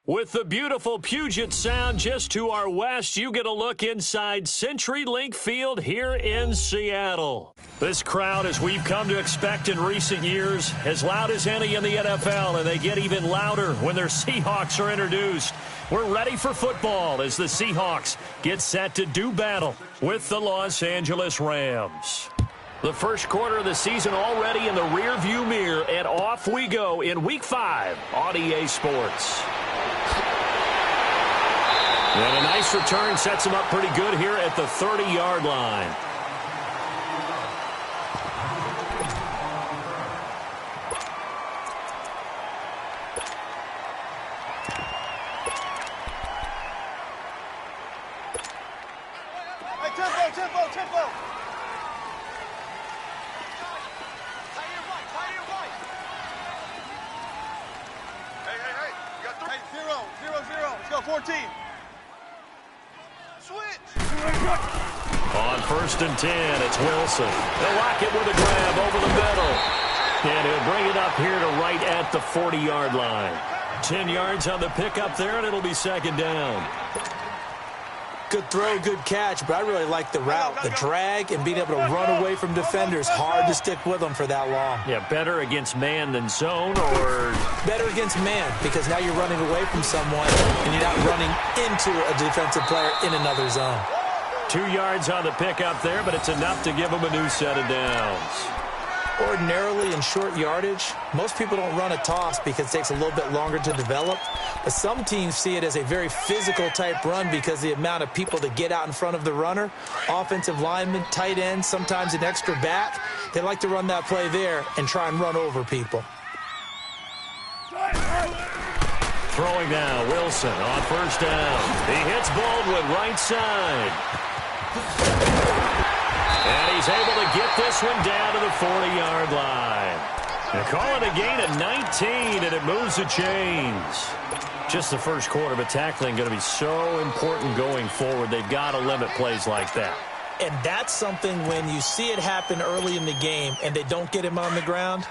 With the beautiful Puget Sound just to our west, you get a look inside CenturyLink Field here in Seattle. This crowd, as we've come to expect in recent years, as loud as any in the NFL, and they get even louder when their Seahawks are introduced. We're ready for football as the Seahawks get set to do battle with the Los Angeles Rams. The first quarter of the season already in the rearview mirror, and off we go in Week 5 on EA Sports. And a nice return sets him up pretty good here at the 30-yard line. Hey, tempo. Hey. You got 3. Hey, 0. Let's go, 14. On 1st and 10, it's Wilson. They'll lock it with a grab over the middle. And he'll bring it up here to right at the 40-yard line. 10 yards on the pickup there, and it'll be 2nd down. Good throw, good catch, but I really like the route, the drag, and being able to run away from defenders. Hard to stick with them for that long. Yeah, better against man than zone, or? Better against man, because now you're running away from someone, and you're not running into a defensive player in another zone. 2 yards on the pickup there, but it's enough to give them a new set of downs. Ordinarily, in short yardage, most people don't run a toss because it takes a little bit longer to develop. But some teams see it as a very physical type run because the amount of people that get out in front of the runner, offensive linemen, tight ends, sometimes an extra back, they like to run that play there and try and run over people. Throwing now, Wilson on 1st down. He hits Baldwin right side. And he's able to get this one down to the 40-yard line. They call it a gain of 19, and it moves the chains. Just the first quarter, but tackling going to be so important going forward. They've got to limit plays like that. And that's something when you see it happen early in the game and they don't get him on the ground,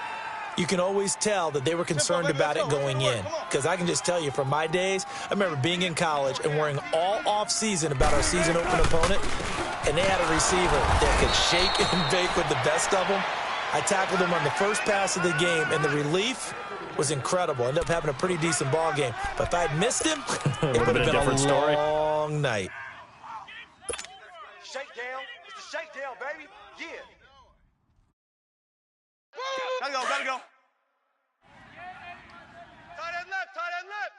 you can always tell that they were concerned about it going in. Because I can just tell you from my days, I remember being in college and worrying all off-season about our season open opponent, and they had a receiver that could shake and bake with the best of them. I tackled him on the first pass of the game, and the relief was incredible. Ended up having a pretty decent ball game. But if I had missed him, it would have been a different story. Long night. Shakedown. It's the shakedown, baby. Yeah. Gotta go. Tight end left.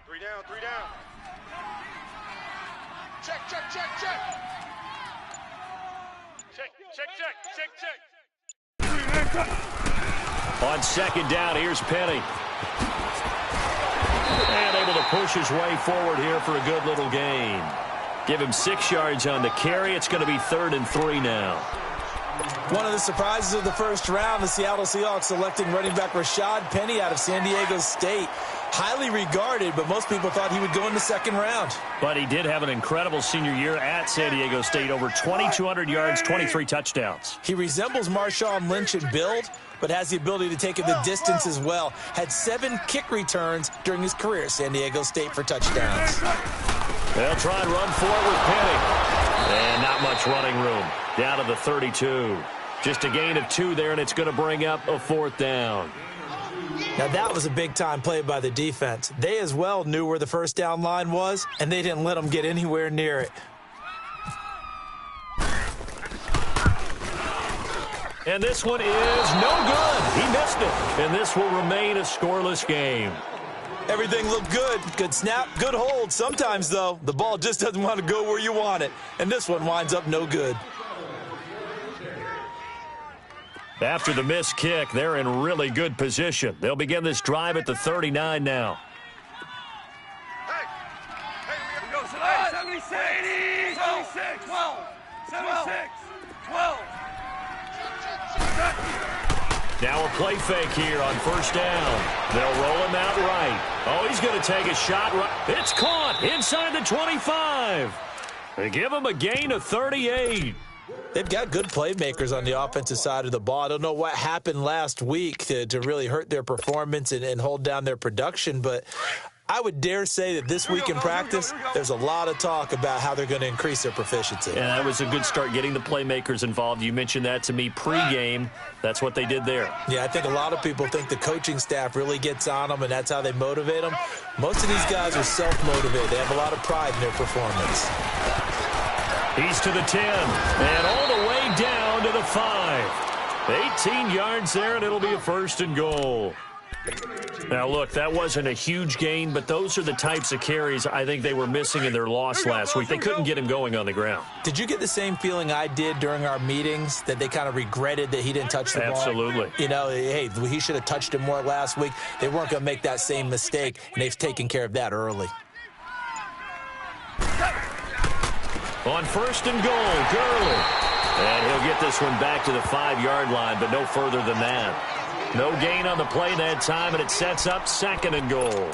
3 down. Check. On 2nd down, here's Penny. And able to push his way forward here for a good little gain. Give him 6 yards on the carry. It's going to be 3rd and 3 now. One of the surprises of the first round, the Seattle Seahawks selecting running back Rashad Penny out of San Diego State. Highly regarded, but most people thought he would go in the 2nd round. But he did have an incredible senior year at San Diego State. Over 2,200 yards, 23 touchdowns. He resembles Marshawn Lynch in build, but has the ability to take it the distance as well. Had 7 kick returns during his career at San Diego State for touchdowns. They'll try and run for it with Penny. And not much running room. Down to the 32. Just a gain of 2 there, and it's going to bring up a 4th down. Now, that was a big-time play by the defense. They as well knew where the 1st down line was, and they didn't let them get anywhere near it. And this one is no good. He missed it. And this will remain a scoreless game. Everything looked good. Good snap, good hold. Sometimes, though, the ball just doesn't want to go where you want it. And this one winds up no good. After the missed kick, they're in really good position. They'll begin this drive at the 39 now. Hey, we go. 76, 76, 12, 76, 12. Now a play fake here on 1st down. They'll roll him out right. Oh, he's going to take a shot. Right. It's caught inside the 25. They give him a gain of 38. They've got good playmakers on the offensive side of the ball. I don't know what happened last week to really hurt their performance and hold down their production, but I would dare say that this week in practice, there's a lot of talk about how they're going to increase their proficiency. And that was a good start, getting the playmakers involved. You mentioned that to me pregame. That's what they did there. Yeah, I think a lot of people think the coaching staff really gets on them, and that's how they motivate them. Most of these guys are self-motivated. They have a lot of pride in their performance. He's to the 10, and all the way down to the 5. 18 yards there, and it'll be a 1st and goal. Now, look, that wasn't a huge gain, but those are the types of carries I think they were missing in their loss last week. They couldn't get him going on the ground. Did you get the same feeling I did during our meetings, that they kind of regretted that he didn't touch the ball? Absolutely. You know, hey, he should have touched him more last week. They weren't going to make that same mistake, and they've taken care of that early. On 1st and goal, Gurley. And he'll get this one back to the 5-yard line, but no further than that. No gain on the play that time, and it sets up 2nd and goal.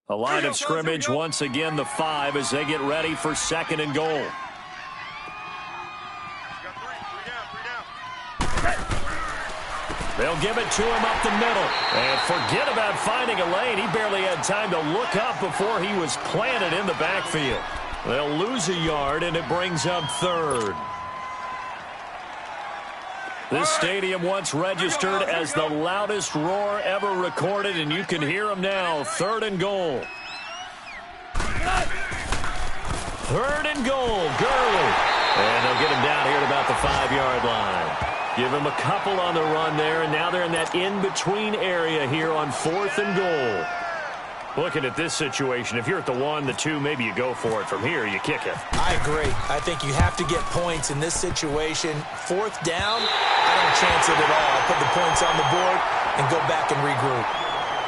A line of scrimmage once again, the 5, as they get ready for 2nd and goal. They'll give it to him up the middle. And forget about finding a lane. He barely had time to look up before he was planted in the backfield. They'll lose a yard, and it brings up 3rd. This stadium once registered as the loudest roar ever recorded, and you can hear him now. 3rd and goal. 3rd and goal, Gurley. And they'll get him down here at about the 5-yard line. Give him a couple on the run there, and now they're in that in-between area here on 4th and goal. Looking at this situation, if you're at the 1, the 2, maybe you go for it. From here, you kick it. I agree. I think you have to get points in this situation. 4th down, I don't chance it at all. I put the points on the board and go back and regroup.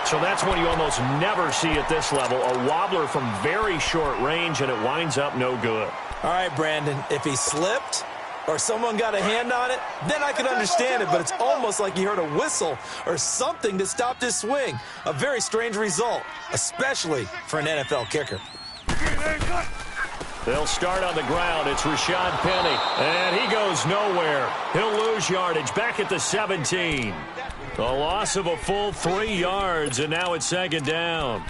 So that's one you almost never see at this level. A wobbler from very short range, and it winds up no good. All right, Brandon, if he slipped or someone got a hand on it, then I can understand it, but it's almost like you heard a whistle or something that stopped his swing. A very strange result, especially for an NFL kicker. They'll start on the ground. It's Rashad Penny, and he goes nowhere. He'll lose yardage back at the 17. A loss of a full 3 yards, and now it's 2nd down.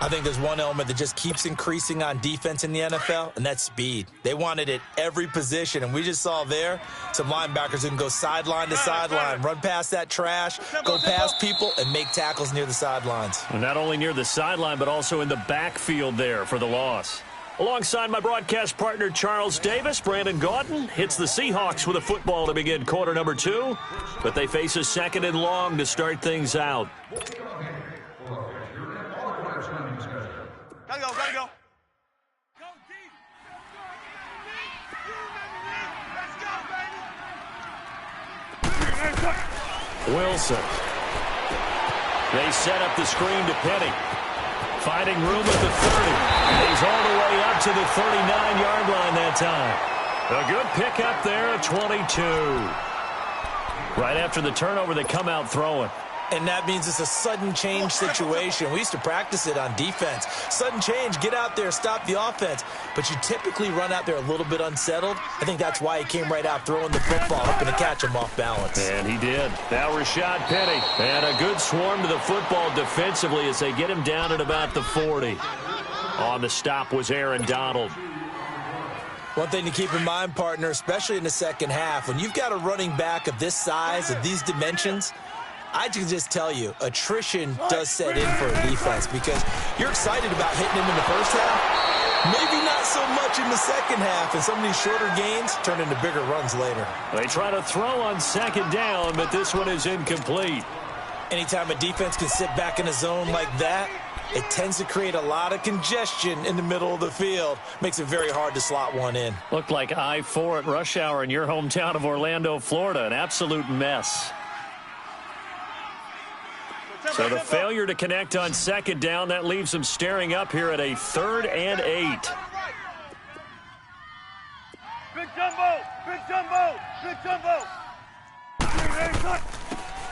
I think there's one element that just keeps increasing on defense in the NFL, and that's speed. They want it at every position, and we just saw there some linebackers who can go sideline to sideline, run past that trash, go past people, and make tackles near the sidelines. And not only near the sideline, but also in the backfield there for the loss. Alongside my broadcast partner, Charles Davis, Brandon Gaudin hits the Seahawks with a football to begin quarter number 2, but they face a 2nd and long to start things out. Gotta go, gotta go. Wilson. They set up the screen to Penny. Finding room at the 30. And he's all the way up to the 39-yard line that time. A good pickup there at 22. Right after the turnover, they come out throwing. And that means it's a sudden change situation. We used to practice it on defense. Sudden change, get out there, stop the offense. But you typically run out there a little bit unsettled. I think that's why he came right out throwing the football, hoping to catch him off balance. And he did. Now Rashad Penny. And a good swarm to the football defensively as they get him down at about the 40. On the stop was Aaron Donald. One thing to keep in mind, partner, especially in the second half, when you've got a running back of this size, of these dimensions, I can just tell you, attrition does set in for a defense because you're excited about hitting him in the first half. Maybe not so much in the second half, and some of these shorter gains turn into bigger runs later. They try to throw on 2nd down, but this one is incomplete. Anytime a defense can sit back in a zone like that, it tends to create a lot of congestion in the middle of the field. Makes it very hard to slot one in. Looked like I-4 at rush hour in your hometown of Orlando, Florida. An absolute mess. So the failure to connect on 2nd down, that leaves them staring up here at a 3rd and 8. Big jumbo! Big jumbo! Big jumbo!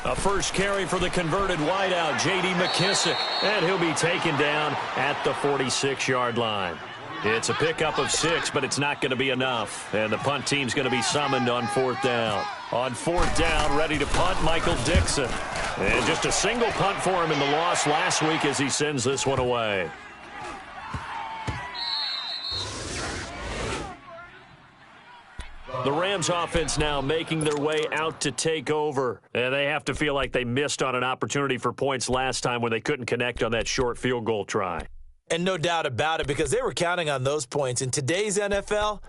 A first carry for the converted wideout, J.D. McKissick, and he'll be taken down at the 46-yard line. It's a pickup of 6, but it's not going to be enough. And the punt team's going to be summoned on 4th down. On 4th down, ready to punt, Michael Dixon. And just a single punt for him in the loss last week as he sends this one away. The Rams offense now making their way out to take over. And they have to feel like they missed on an opportunity for points last time when they couldn't connect on that short field goal try. And no doubt about it, because they were counting on those points. In today's NFL,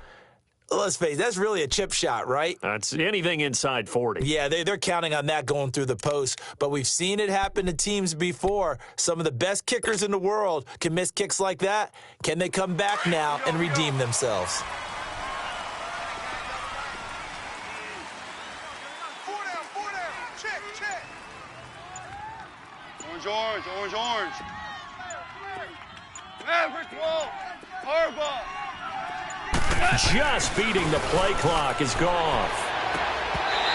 let's face it, that's really a chip shot, right? That's anything inside 40. Yeah, they're counting on that going through the post. But we've seen it happen to teams before. Some of the best kickers in the world can miss kicks like that. Can they come back now and redeem themselves? Orange, orange, orange. Average ball. Harbaugh. Just beating the play clock is Goff.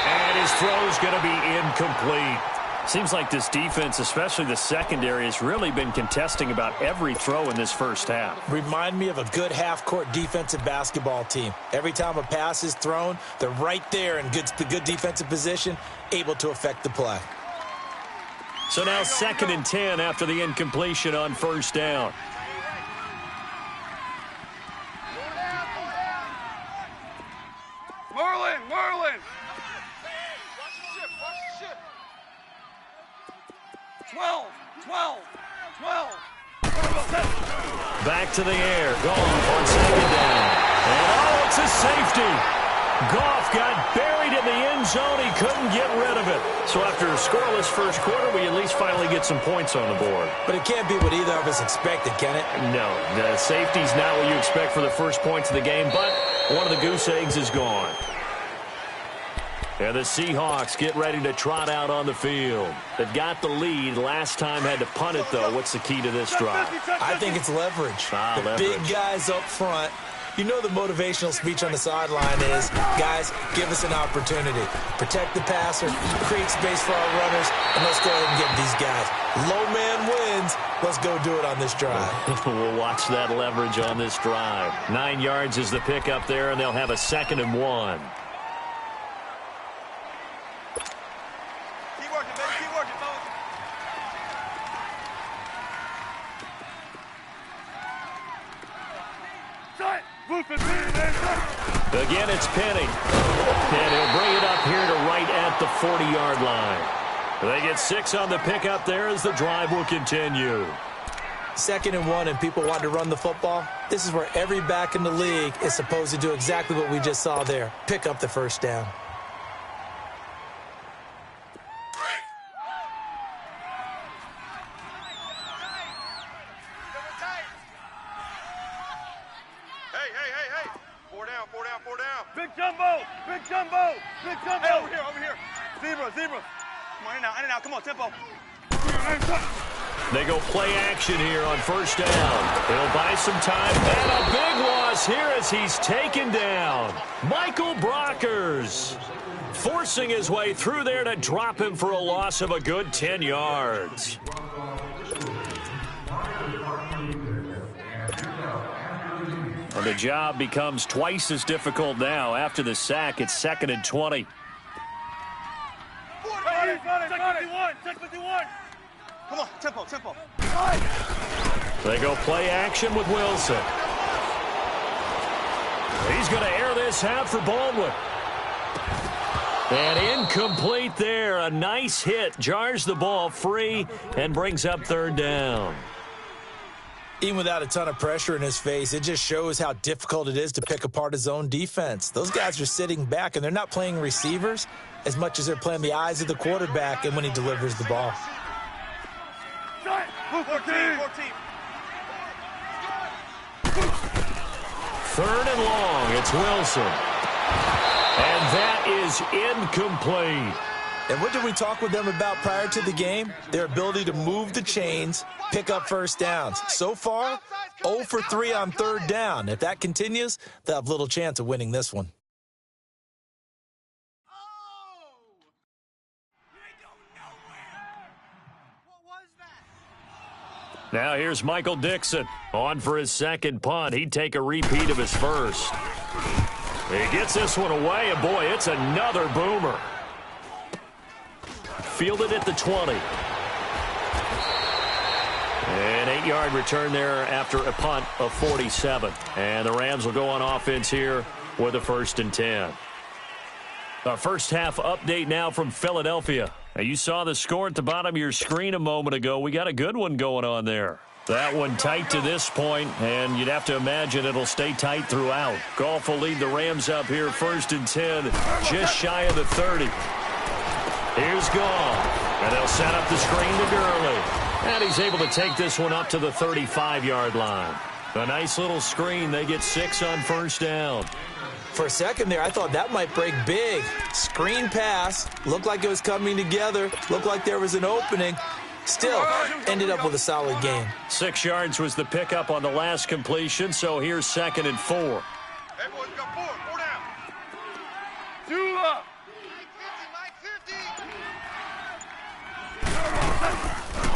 And his throw's going to be incomplete. Seems like this defense, especially the secondary, has really been contesting about every throw in this first half. Remind me of a good half-court defensive basketball team. Every time a pass is thrown, they're right there in the good defensive position, able to affect the play. So now 2nd and 10 after the incompletion on 1st down. Merlin. Watch the ship. 12. Back to the air. Goff on 2nd down. And it's a safety. Goff got buried in the end zone. He couldn't get rid of it. So after a scoreless first quarter, we at least finally get some points on the board. But it can't be what either of us expected, can it? No, the safety's not what you expect for the first points of the game, but one of the goose eggs is gone. And the Seahawks get ready to trot out on the field. They've got the lead. Last time had to punt it, though. What's the key to this drive? I think it's leverage. Leverage. Big guys up front. You know the motivational speech on the sideline is, guys, give us an opportunity. Protect the passer, create space for our runners, and let's go ahead and get these guys. Low man wins. Let's go do it on this drive. We'll watch that leverage on this drive. 9 yards is the pickup there, and they'll have a 2nd and 1. Keep working, baby. Keep working, fellas. Again, it's Penny. And he'll bring it up here to right at the 40-yard line. They get 6 on the pickup there as the drive will continue. 2nd and 1 and people want to run the football. This is where every back in the league is supposed to do exactly what we just saw there. Pick up the 1st down. Hey. 4 down. Big jumbo. Hey, over here. Zebra. Come on, in and out. Come on, tempo. They go play action here on 1st down. He'll buy some time. And a big loss here as he's taken down. Michael Brockers forcing his way through there to drop him for a loss of a good 10 yards. And the job becomes twice as difficult now. After the sack, it's 2nd and 20. Check 51. Come on, tempo. They go play action with Wilson. He's going to air this out for Baldwin. And incomplete there. A nice hit. Jars the ball free and brings up 3rd down. Even without a ton of pressure in his face, it just shows how difficult it is to pick apart his own defense. Those guys are sitting back, and they're not playing receivers as much as they're playing the eyes of the quarterback and when he delivers the ball. 14. 3rd and long. It's Wilson. And that is incomplete. And what did we talk with them about prior to the game? Their ability to move the chains, pick up 1st downs. So far, 0 for 3 on 3rd down. If that continues, they'll have little chance of winning this one. Now here's Michael Dixon on for his second punt. He'd take a repeat of his first. He gets this one away, and boy, it's another boomer. Fielded at the 20. An 8-yard return there after a punt of 47. And the Rams will go on offense here with a 1st and 10. Our first half update now from Philadelphia. Now, you saw the score at the bottom of your screen a moment ago. We got a good one going on there. That one tight to this point, and you'd have to imagine it'll stay tight throughout. Goff will lead the Rams up here 1st and 10, just shy of the 30. Here's Goff, and they'll set up the screen to Gurley. And he's able to take this one up to the 35-yard line. A nice little screen. They get 6 on 1st down. For a second there, I thought that might break big. Screen pass. Looked like it was coming together. Looked like there was an opening. Still, ended up with a solid game. 6 yards was the pickup on the last completion, so here's 2nd and 4. Hey, boys, we got 4. 4 down. 2 up.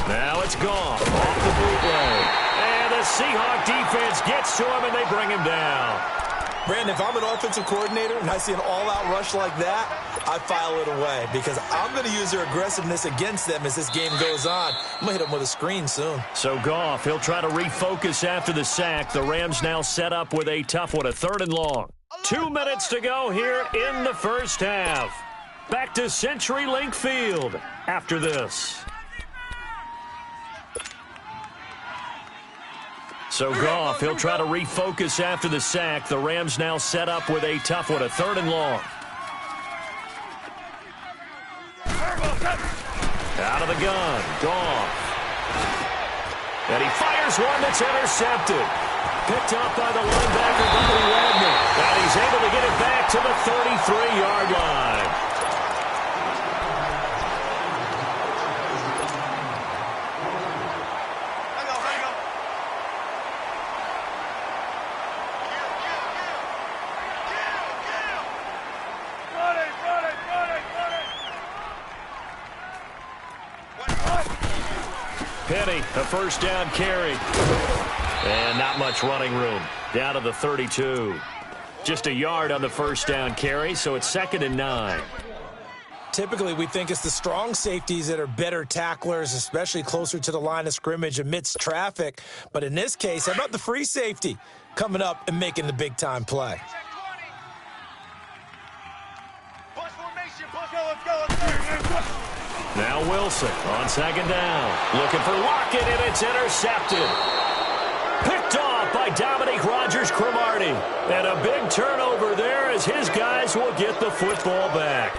Now it's Goff off the bootleg. And the Seahawk defense gets to him, and they bring him down. Brandon, if I'm an offensive coordinator and I see an all-out rush like that, I file it away because I'm going to use their aggressiveness against them as this game goes on. I'm going to hit them with a screen soon. So Goff, he'll try to refocus after the sack. The Rams now set up with a tough one, a 3rd and long. 2 minutes to go here in the first half. Back to CenturyLink Field after this. So Goff, he'll try to refocus after the sack. The Rams now set up with a tough one, a 3rd and long. Out of the gun, Goff. And he fires one that's intercepted. Picked up by the linebacker, Bobby Wagner. And he's able to get it back to the 33-yard line. Penny, a 1st down carry. And not much running room. Down to the 32. Just a yard on the 1st down carry, so it's 2nd and 9. Typically, we think it's the strong safeties that are better tacklers, especially closer to the line of scrimmage amidst traffic. But in this case, how about the free safety coming up and making the big-time play? Now Wilson on 2nd down. Looking for Lockett, and it's intercepted. Picked off by Dominique Rodgers-Cromartie. And a big turnover there as his guys will get the football back.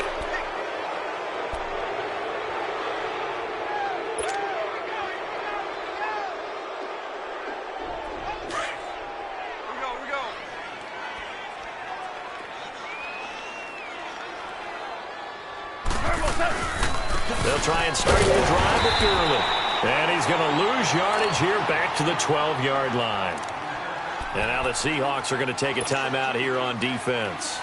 They'll try and start the drive with Gurley. And he's going to lose yardage here back to the 12-yard line. And now the Seahawks are going to take a timeout here on defense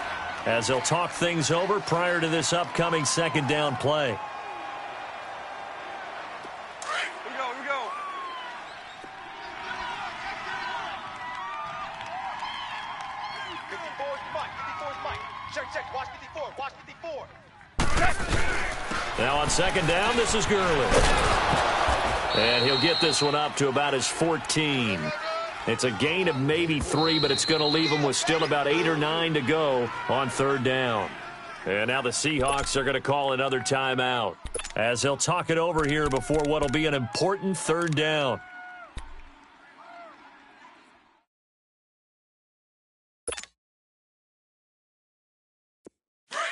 as they'll talk things over prior to this upcoming 2nd down play. Here we go, here we go. Check, watch 54, watch 54. Now on 2nd down, this is Gurley. And he'll get this one up to about his 14. It's a gain of maybe 3, but it's going to leave him with still about 8 or 9 to go on 3rd down. And now the Seahawks are going to call another timeout as they'll talk it over here before what will be an important 3rd down.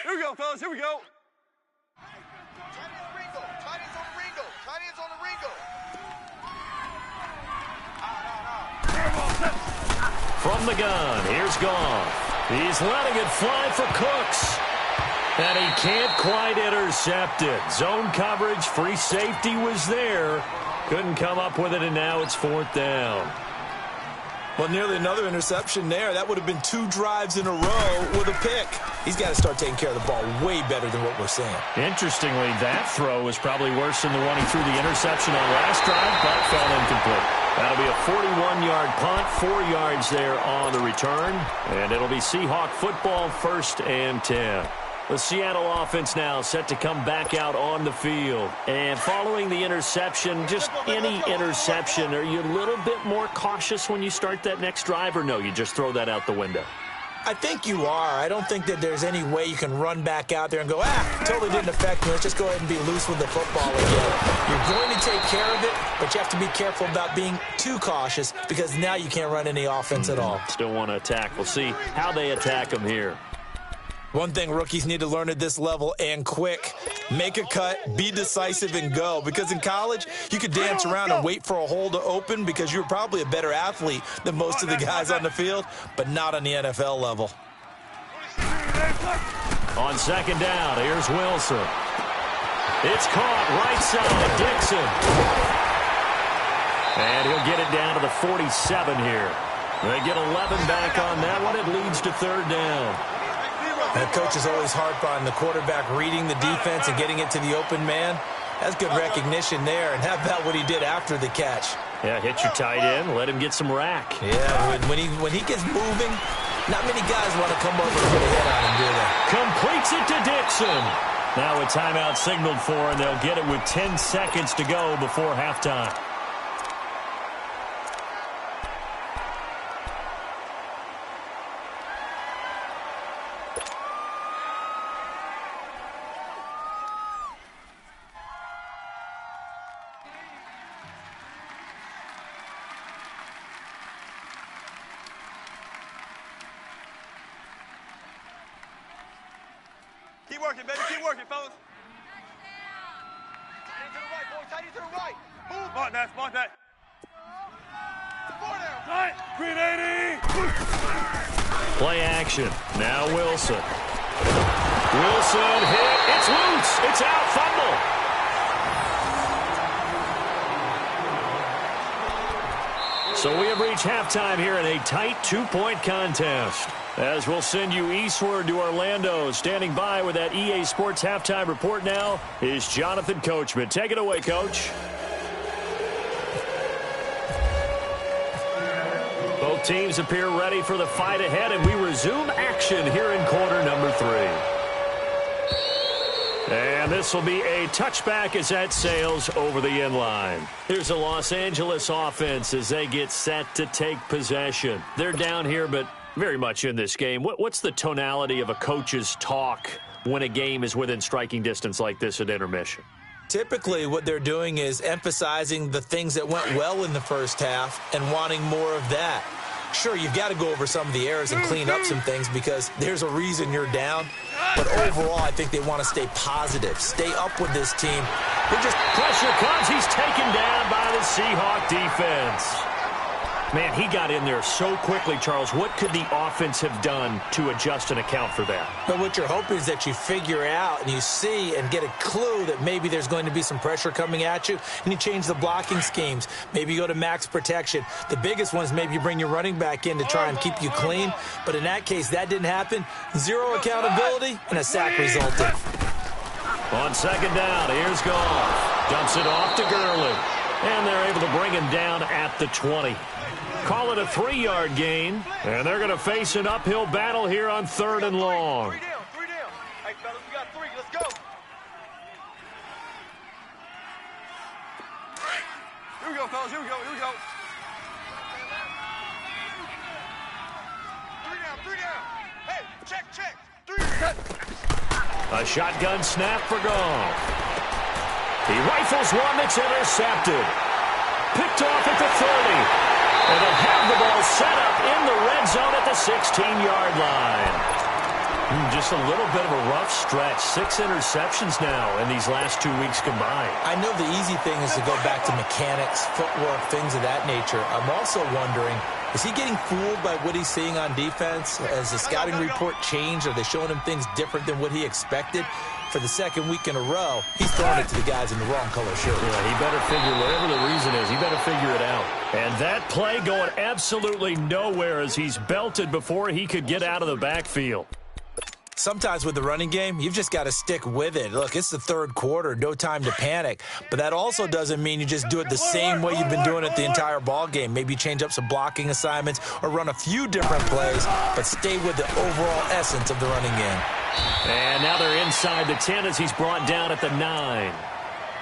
Here we go, fellas, here we go. From the gun, here's Goff. He's letting it fly for Cooks. And he can't quite intercept it. Zone coverage, free safety was there. Couldn't come up with it, and now it's 4th down. Well, nearly another interception there. That would have been 2 drives in a row with a pick. He's got to start taking care of the ball way better than what we're seeing. Interestingly, that throw was probably worse than the one he threw the interception on last drive, but fell incomplete. That'll be a 41-yard punt, 4 yards there on the return, and it'll be Seahawk football, 1st and 10. The Seattle offense now set to come back out on the field. And following the interception, just any interception, are you a little bit more cautious when you start that next drive, or no, you just throw that out the window? I think you are. I don't think that there's any way you can run back out there and go, totally didn't affect me. Let's just go ahead and be loose with the football again. You're going to take care of it, but you have to be careful about being too cautious because now you can't run any offense at all. Still want to attack. We'll see how they attack them here. One thing rookies need to learn at this level, and quick, make a cut, be decisive, and go. Because in college, you could dance around and wait for a hole to open because you're probably a better athlete than most of the guys on the field, but not on the NFL level. On 2nd down, here's Wilson. It's caught right side, Dixon. And he'll get it down to the 47 here. They get 11 back on that one. It leads to 3rd down. The coach is always harp on the quarterback reading the defense and getting it to the open man. That's good recognition there. And how about what he did after the catch? Yeah, hit your tight end, let him get some rack. Yeah, when he gets moving, not many guys want to come over and put a hit on him, do they? Completes it to Dixon. Now a timeout signaled for, and they'll get it with 10 seconds to go before halftime. Keep working, baby. Keep working, fellas. Tight to the right, boy. Tight to the right. Move. Spot that. Spot that. 4 down. Tight. 380. Play action. Now Wilson. Wilson hit. It's loose. It's out. Fumble. So we have reached halftime here in a tight 2-point contest. As we'll send you eastward to Orlando. Standing by with that EA Sports halftime report now is Jonathan Coachman. Take it away, Coach. Both teams appear ready for the fight ahead, and we resume action here in quarter number 3. And this will be a touchback as that sails over the end line. Here's the Los Angeles offense as they get set to take possession. They're down here, but very much in this game. What's the tonality of a coach's talk when a game is within striking distance like this at intermission? Typically, what they're doing is emphasizing the things that went well in the first half and wanting more of that. Sure, you've got to go over some of the errors and clean up some things because there's a reason you're down. But overall, I think they want to stay positive, stay up with this team. Pressure comes. He's taken down by the Seahawk defense. Man, he got in there so quickly, Charles. What could the offense have done to adjust and account for that? But what you're hoping is that you figure out and you see and get a clue that maybe there's going to be some pressure coming at you, and you change the blocking schemes. Maybe you go to max protection. The biggest one is maybe you bring your running back in to try and keep you clean. But in that case, that didn't happen. 0 accountability, and a sack resulted. On 2nd down, here's Goff. Dumps it off to Gurley. And they're able to bring him down at the 20. Call it a 3-yard gain, and they're going to face an uphill battle here on 3rd and long. 3 down. Hey, fellas, we got 3. Let's go. Here we go, fellas. Here we go. 3 down. Hey, check. 3 down. A shotgun snap for Goff. He rifles one that's intercepted. Picked off at the 30. And they'll have the ball set up in the red zone at the 16-yard line. Just a little bit of a rough stretch. 6 interceptions now in these last 2 weeks combined. I know the easy thing is to go back to mechanics, footwork, things of that nature. I'm also wondering, Is he getting fooled by what he's seeing on defense? Has the scouting report changed? Are they showing him things different than what he expected? For the second week in a row, he's throwing it to the guys in the wrong color shirt. Yeah, he better figure, whatever the reason is, he better figure it out. And that play going absolutely nowhere as he's belted before he could get out of the backfield. Sometimes with the running game, you've just got to stick with it. Look, it's the third quarter, no time to panic. But that also doesn't mean you just do it the same way you've been doing it the entire ball game. Maybe change up some blocking assignments or run a few different plays, but stay with the overall essence of the running game. And now they're inside the 10 as he's brought down at the 9.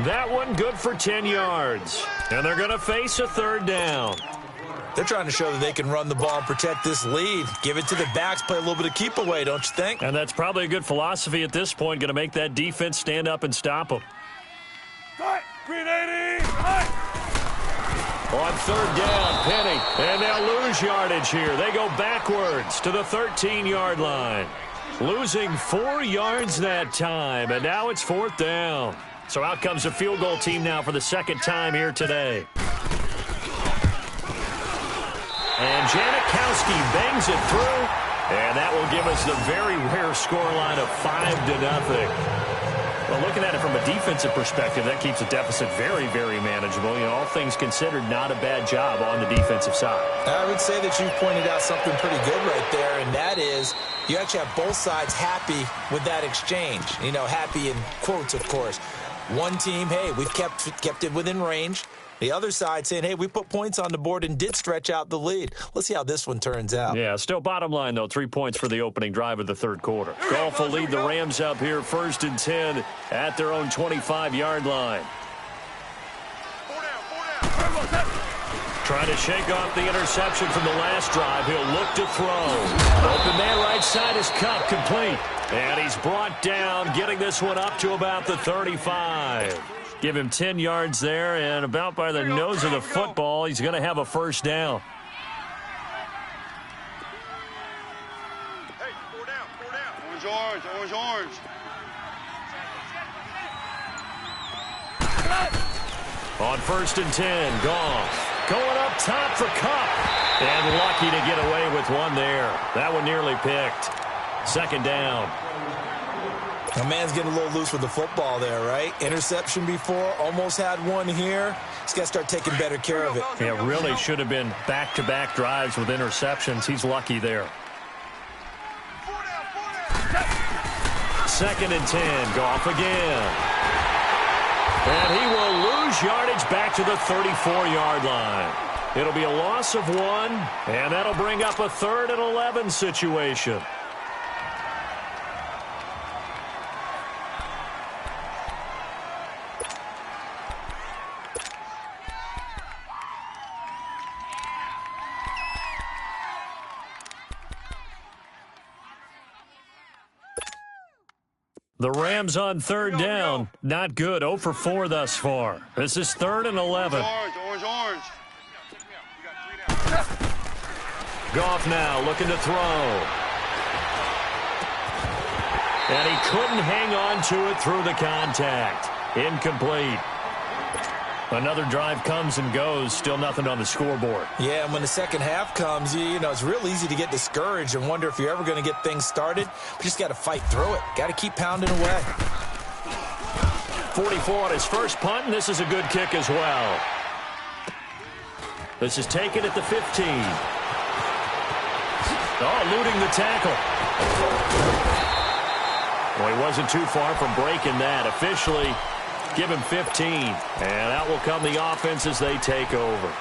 That one good for 10 yards. And they're going to face a third down. They're trying to show that they can run the ball and protect this lead. Give it to the backs, play a little bit of keep away, don't you think? And that's probably a good philosophy at this point, going to make that defense stand up and stop them. Green 80. On third down, Penny. And they'll lose yardage here. They go backwards to the 13-yard line. Losing 4 yards that time, and now it's fourth down. So out comes the field goal team now for the second time here today. And Janikowski bangs it through, and that will give us the very rare scoreline of 5-0. Well, looking at it from a defensive perspective, that keeps the deficit very, very manageable. You know, all things considered, not a bad job on the defensive side. I would say that you've pointed out something pretty good right there, and that is you actually have both sides happy with that exchange. You know, happy in quotes, of course. One team, hey, we've kept it within range. The other side saying, hey, we put points on the board and did stretch out the lead. Let's see how this one turns out. Yeah, still bottom line, though, 3 points for the opening drive of the third quarter. Goff will lead the Rams up here first and 10 at their own 25-yard line. Trying to shake off the interception from the last drive. He'll look to throw. Open man right side is Cup, complete. And he's brought down, getting this one up to about the 35. Give him 10 yards there, and about by the nose of the football, he's going to have a first down. Hey, 4 down, 4 down. Orange, orange. On first and 10, Goff going up top for Cup. And lucky to get away with one there. That one nearly picked. Second down. A man's getting a little loose with the football there, right? Interception before, almost had one here. He's got to start taking better care of it. Yeah, really should have been back-to-back drives with interceptions. He's lucky there. Second and 10, Goff again. And he will lose yardage back to the 34-yard line. It'll be a loss of 1, and that'll bring up a 3rd and 11 situation. The Rams on third down. Not good. 0 for 4 thus far. This is 3rd and 11. Orange. Goff now looking to throw. And he couldn't hang on to it through the contact. Incomplete. Another drive comes and goes. Still nothing on the scoreboard. Yeah, and when the second half comes, you know, it's real easy to get discouraged and wonder if you're ever going to get things started. You just got to fight through it. Got to keep pounding away. 44 on his first punt, and this is a good kick as well. This is taken at the 15. Oh, eluding the tackle. Well, he wasn't too far from breaking that. Officially, give him 15. And out will come the offense as they take over.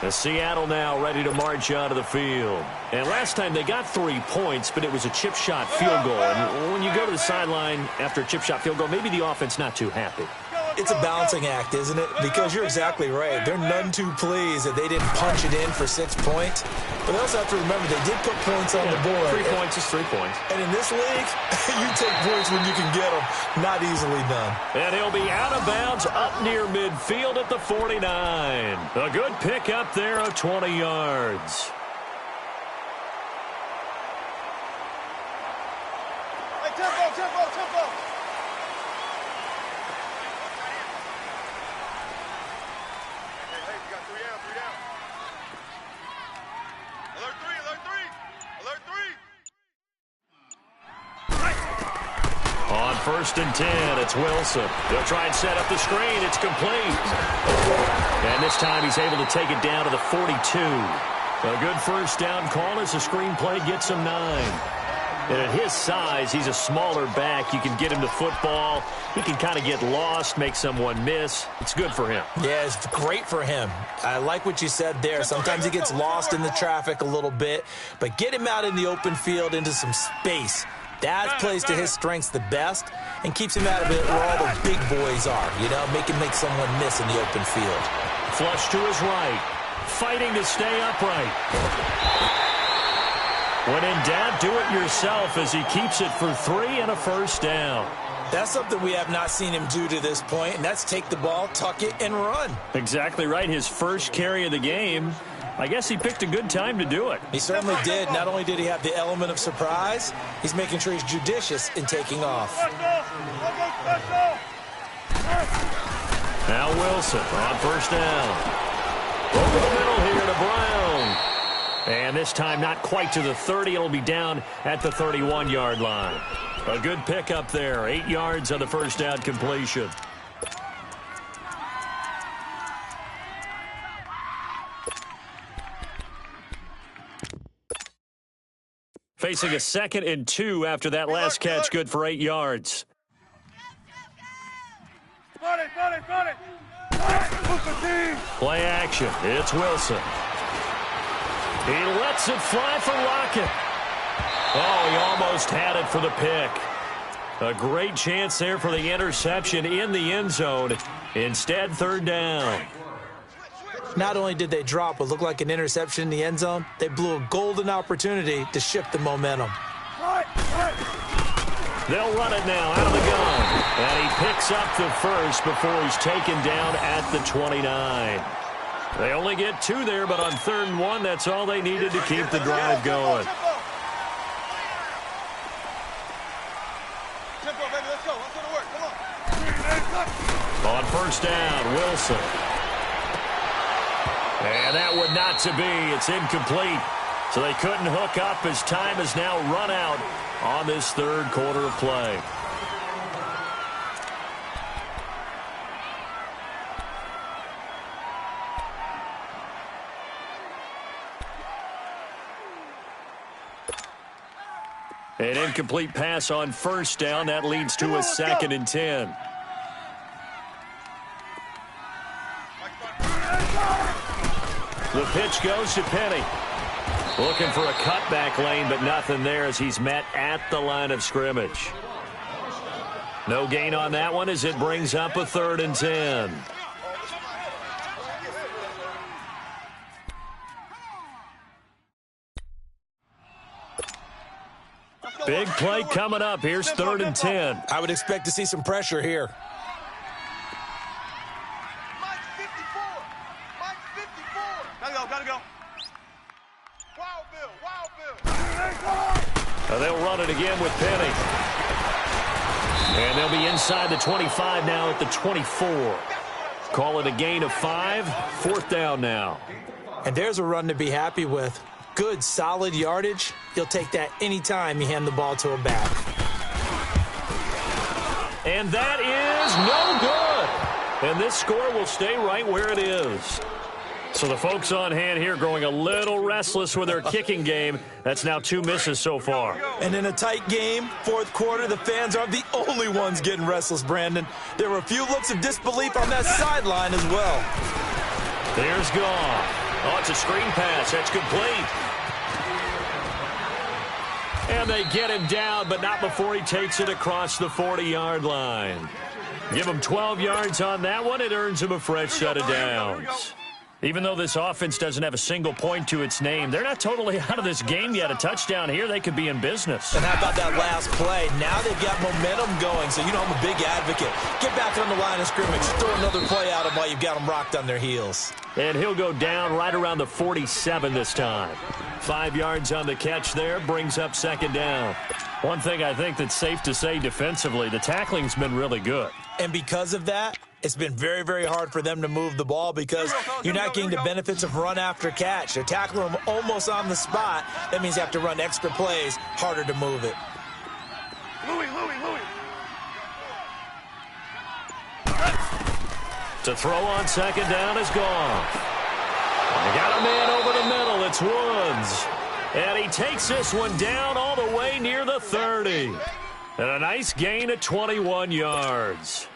The Seattle now ready to march out of the field. And last time they got 3 points, but it was a chip shot field goal. And when you go to the sideline after a chip shot field goal, maybe the offense not too happy. It's a balancing act, isn't it? Because you're exactly right. They're none too pleased that they didn't punch it in for 6 points. But they also have to remember they did put points on the board. 3 points is 3 points. And in this league, you take points when you can get them. Not easily done. And he'll be out of bounds up near midfield at the 49. A good pick up there of 20 yards. Hey, tempo. Hey, you got 3 down. On 1st and 10, it's Wilson. They'll try and set up the screen. It's complete. And this time he's able to take it down to the 42. A good first down call as the screenplay gets him 9. And at his size, he's a smaller back. You can get him to football. He can kind of get lost, make someone miss. It's good for him. Yeah, it's great for him. I like what you said there. Sometimes he gets lost in the traffic a little bit, but get him out in the open field into some space. That plays to his strengths the best and keeps him out of it where all the big boys are, you know, make someone miss in the open field. Flush to his right, fighting to stay upright. When in doubt, do it yourself as he keeps it for 3 and a first down. That's something we have not seen him do to this point, and that's take the ball, tuck it, and run. Exactly right. His first carry of the game. I guess he picked a good time to do it. He certainly did. Not only did he have the element of surprise, he's making sure he's judicious in taking off. Now Wilson on first down. Over the middle here to Brown. And this time not quite to the 30. It'll be down at the 31-yard line. A good pickup there. 8 yards on the first down completion. Facing a 2nd and 2 after that last catch. Good for 8 yards. Play action. It's Wilson. He lets it fly for Lockett. Oh, he almost had it for the pick. A great chance there for the interception in the end zone. Instead, 3rd down. Not only did they drop what looked like an interception in the end zone, they blew a golden opportunity to shift the momentum. They'll run it now out of the gun. And he picks up the first before he's taken down at the 29. They only get 2 there, but on 3rd and 1, that's all they needed to keep the drive going. On 1st down, Wilson. And that would not to be. It's incomplete. So they couldn't hook up as time is now run out on this 3rd quarter of play. An incomplete pass on 1st down. That leads to a 2nd and 10. The pitch goes to Penny. Looking for a cutback lane, but nothing there as he's met at the line of scrimmage. No gain on that one as it brings up a 3rd and 10. Big play coming up. Here's 3rd and 10. I would expect to see some pressure here. Gotta go. They'll run it again with Penny. And they'll be inside the 25 now at the 24. Call it a gain of 5. 4th down now. And there's a run to be happy with. Good, solid yardage. You'll take that anytime you hand the ball to a back. And that is no good. And this score will stay right where it is. So the folks on hand here growing a little restless with their kicking game. That's now 2 misses so far. And in a tight game, 4th quarter, the fans aren't the only ones getting restless, Brandon. There were a few looks of disbelief on that sideline as well. There's gone. Oh, it's a screen pass. That's complete. And they get him down, but not before he takes it across the 40-yard line. Give him 12 yards on that one. It earns him a fresh set of downs. Even though this offense doesn't have a single point to its name, they're not totally out of this game yet. A touchdown here, they could be in business. And how about that last play? Now they've got momentum going, so you know I'm a big advocate. Get back on the line of scrimmage. Throw another play at them while you've got them rocked on their heels. And he'll go down right around the 47 this time. 5 yards on the catch there, brings up 2nd down. One thing I think that's safe to say defensively, the tackling's been really good. And because of that, it's been very, very hard for them to move the ball because you're not getting the benefits of run after catch. They're tackling them almost on the spot. That means you have to run extra plays, harder to move it. Louis. To throw on second down is gone. They got a man over the middle. It's Woods. And he takes this one down all the way near the 30. And a nice gain of 21 yards.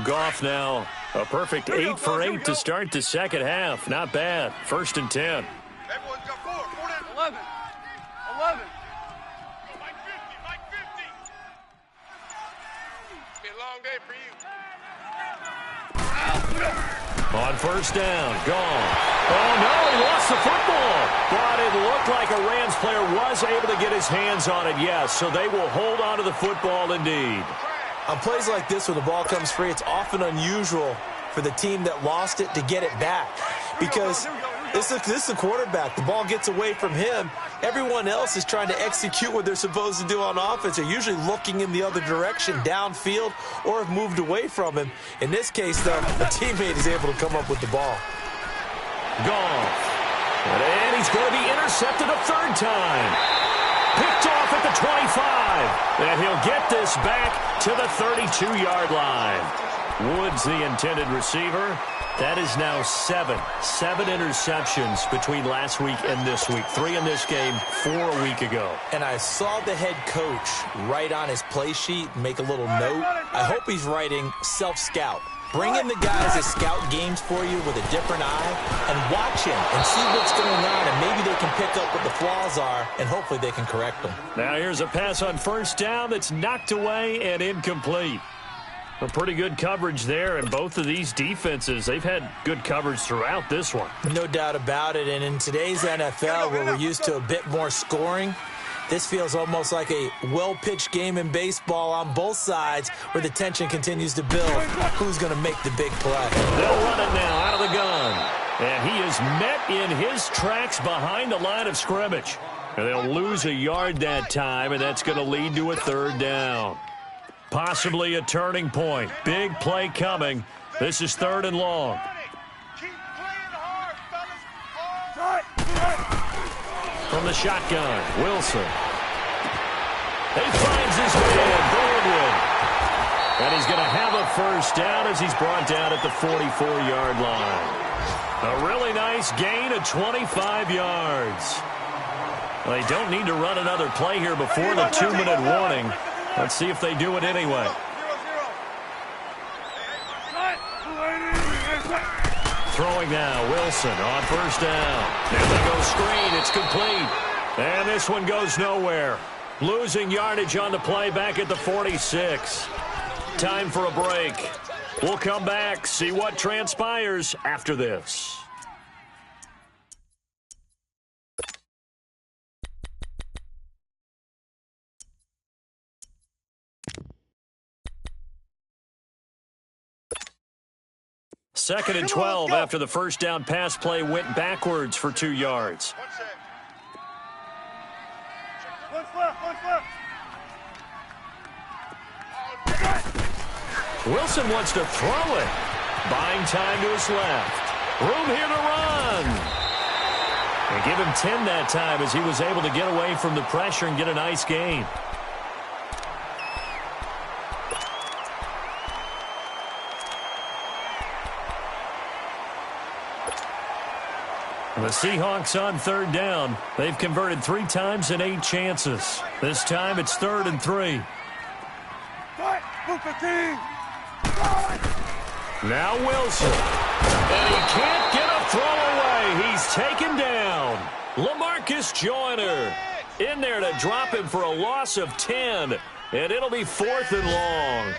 Goff now a perfect 8 for 8 to start the second half. Not bad. 1st and 10. Everyone's got 4. 11. 11. Be a long day for you. On 1st down, gone. Oh, no, he lost the football. But it looked like a Rams player was able to get his hands on it, yes. So they will hold on to the football indeed. On plays like this where the ball comes free, it's often unusual for the team that lost it to get it back. Because this is the quarterback. The ball gets away from him. Everyone else is trying to execute what they're supposed to do on offense. They're usually looking in the other direction, downfield, or have moved away from him. In this case, though, a teammate is able to come up with the ball. Goff. And he's going to be intercepted a 3rd time. Picked off at the 25. And he'll get this back to the 32-yard line. Woods, the intended receiver. That is now 7 interceptions between last week and this week. 3 in this game, 4 a week ago. And I saw the head coach write on his play sheet, make a little note. I hope he's writing self-scout. Bring in the guys that scout games for you with a different eye and watch him and see what's going on, and maybe they can pick up what the flaws are, and hopefully they can correct them. Now here's a pass on 1st down that's knocked away and incomplete. A pretty good coverage there, and both of these defenses, they've had good coverage throughout this one. No doubt about it, and in today's NFL where we're used to a bit more scoring, this feels almost like a well-pitched game in baseball on both sides where the tension continues to build. Who's going to make the big play? They'll run it now out of the gun. And he is met in his tracks behind the line of scrimmage. And they'll lose a yard that time, and that's going to lead to a 3rd down. Possibly a turning point. Big play coming. This is 3rd and long. From the shotgun, Wilson. He finds his man, Baldwin. And he's going to have a 1st down as he's brought down at the 44-yard line. A really nice gain of 25 yards. Well, they don't need to run another play here before the 2-minute warning. Let's see if they do it anyway. Throwing now, Wilson on 1st down. There they go, screen, it's complete. And this one goes nowhere. Losing yardage on the play back at the 46. Time for a break. We'll come back, see what transpires after this. Second and 12 after the 1st down pass play went backwards for 2 yards. Wilson wants to throw it. Buying time to his left. Room here to run. They give him 10 that time as he was able to get away from the pressure and get a nice gain. The Seahawks on 3rd down. They've converted 3 times in 8 chances. This time it's 3rd and 3. Now Wilson. And he can't get a throw away. He's taken down. LaMarcus Joyner in there to drop him for a loss of 10. And it'll be 4th and long.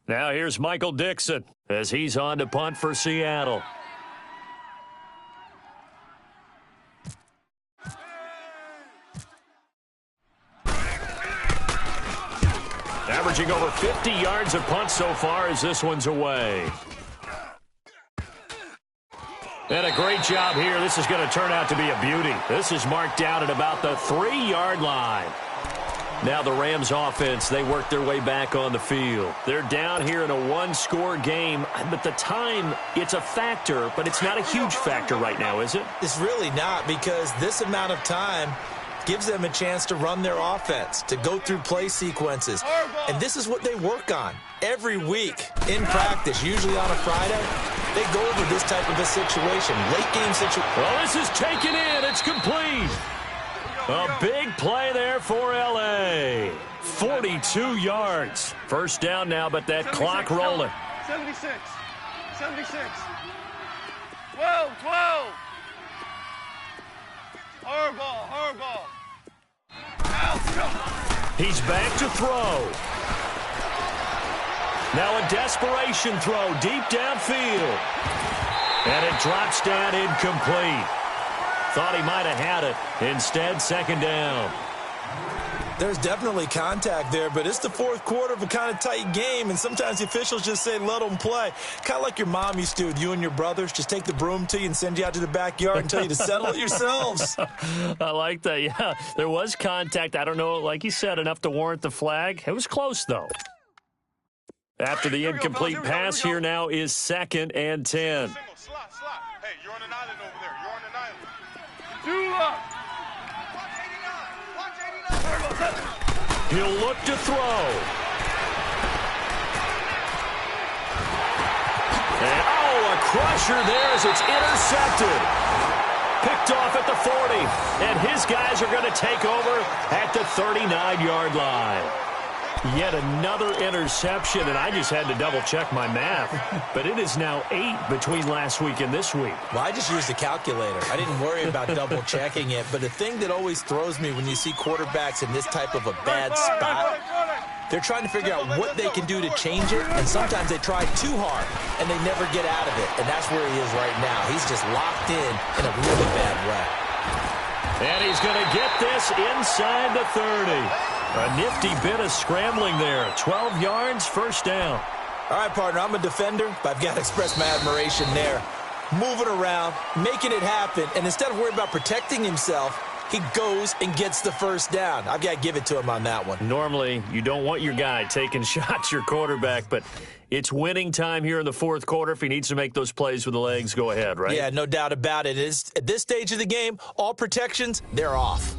Now here's Michael Dixon as he's on to punt for Seattle. Averaging over 50 yards a punt so far as this one's away. And a great job here. This is going to turn out to be a beauty. This is marked down at about the 3-yard line. Now the Rams offense, they work their way back on the field. They're down here in a one-score game, but the time, it's a factor, but it's not a huge factor right now, is it? It's really not, because this amount of time gives them a chance to run their offense, to go through play sequences. And this is what they work on every week in practice, usually on a Friday. They go over this type of a situation, late game situation. Well, this is taken in. It's complete. A big play there for L.A. 42 yards. First down now, but that clock rolling. 76. 76. 12. 12. Hard ball. He's back to throw. Now a desperation throw deep downfield. And it drops down incomplete. Thought he might have had it. Instead, second down. There's definitely contact there, but it's the fourth quarter of a kind of tight game, and sometimes the officials just say, let them play. Kind of like your mom used to with you and your brothers. Just take the broom to you and send you out to the backyard and tell you to settle it yourselves. I like that, yeah. There was contact. I don't know, like you said, enough to warrant the flag. It was close, though. After the incomplete pass, here now is 2nd and 10. Slot. Hey, you're on an island over there. You're on an island. Do up. He'll look to throw. And, a crusher there as it's intercepted. Picked off at the 40. And his guys are going to take over at the 39-yard line. Yet another interception, and I just had to double-check my math. But it is now 8 between last week and this week. Well, I just used a calculator. I didn't worry about double-checking it. But the thing that always throws me when you see quarterbacks in this type of a bad spot, they're trying to figure out what they can do to change it, and sometimes they try too hard, and they never get out of it. And that's where he is right now. He's just locked in a really bad way. And he's going to get this inside the 30. A nifty bit of scrambling there. 12 yards, first down. All right, partner, I'm a defender, but I've got to express my admiration there. Moving around, making it happen, and instead of worrying about protecting himself, he goes and gets the first down. I've got to give it to him on that one. Normally, you don't want your guy taking shots, your quarterback, but it's winning time here in the fourth quarter. If he needs to make those plays with the legs, go ahead, right? Yeah, no doubt about it. At this stage of the game, all protections, they're off.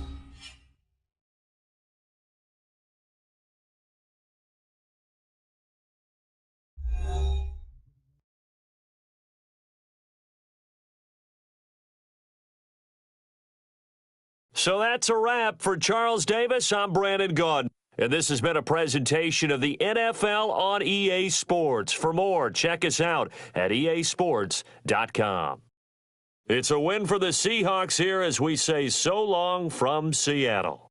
So that's a wrap for Charles Davis. I'm Brandon Gaudin. And this has been a presentation of the NFL on EA Sports. For more, check us out at easports.com. It's a win for the Seahawks here as we say so long from Seattle.